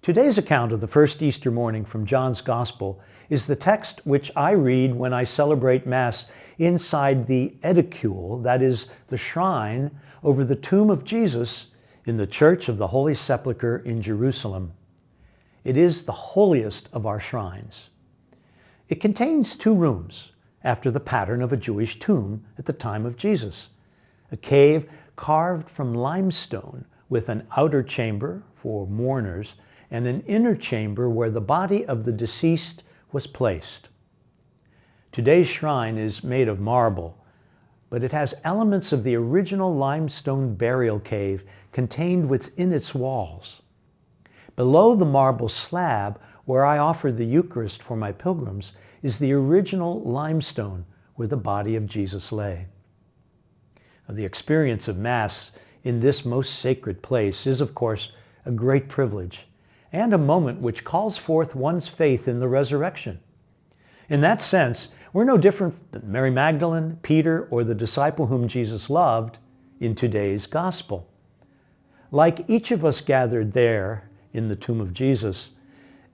Today's account of the first Easter morning from John's Gospel is the text which I read when I celebrate Mass inside the edicule, that is, the shrine over the tomb of Jesus in the Church of the Holy Sepulchre in Jerusalem. It is the holiest of our shrines. It contains two rooms, after the pattern of a Jewish tomb at the time of Jesus. A cave carved from limestone with an outer chamber for mourners and an inner chamber where the body of the deceased was placed. Today's shrine is made of marble, but it has elements of the original limestone burial cave contained within its walls. Below the marble slab, where I offer the Eucharist for my pilgrims, is the original limestone where the body of Jesus lay. The experience of Mass in this most sacred place is, of course, a great privilege and a moment which calls forth one's faith in the resurrection. In that sense, we're no different than Mary Magdalene, Peter, or the disciple whom Jesus loved in today's Gospel. Like each of us gathered there in the tomb of Jesus,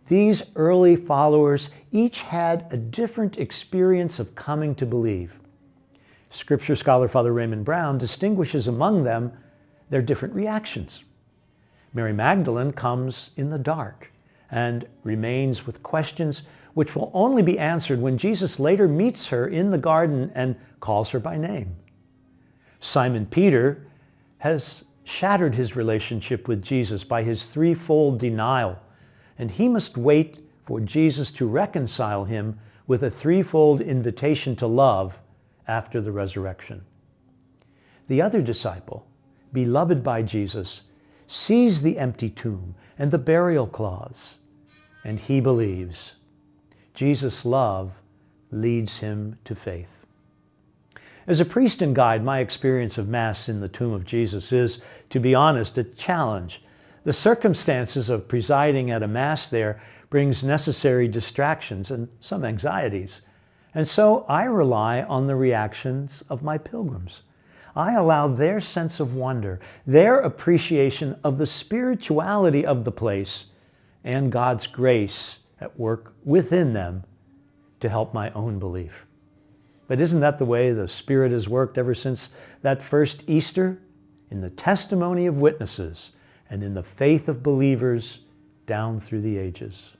these early followers each had a different experience of coming to believe. Scripture scholar Father Raymond Brown distinguishes among them their different reactions. Mary Magdalene comes in the dark and remains with questions which will only be answered when Jesus later meets her in the garden and calls her by name. Simon Peter has shattered his relationship with Jesus by his threefold denial, and he must wait for Jesus to reconcile him with a threefold invitation to love after the resurrection. The other disciple, beloved by Jesus, sees the empty tomb and the burial cloths, and he believes. Jesus' love leads him to faith. As a priest and guide, my experience of Mass in the tomb of Jesus is, to be honest, a challenge. The circumstances of presiding at a Mass there brings necessary distractions and some anxieties. And so I rely on the reactions of my pilgrims. I allow their sense of wonder, their appreciation of the spirituality of the place, and God's grace at work within them to help my own belief. But isn't that the way the Spirit has worked ever since that first Easter? In the testimony of witnesses and in the faith of believers down through the ages.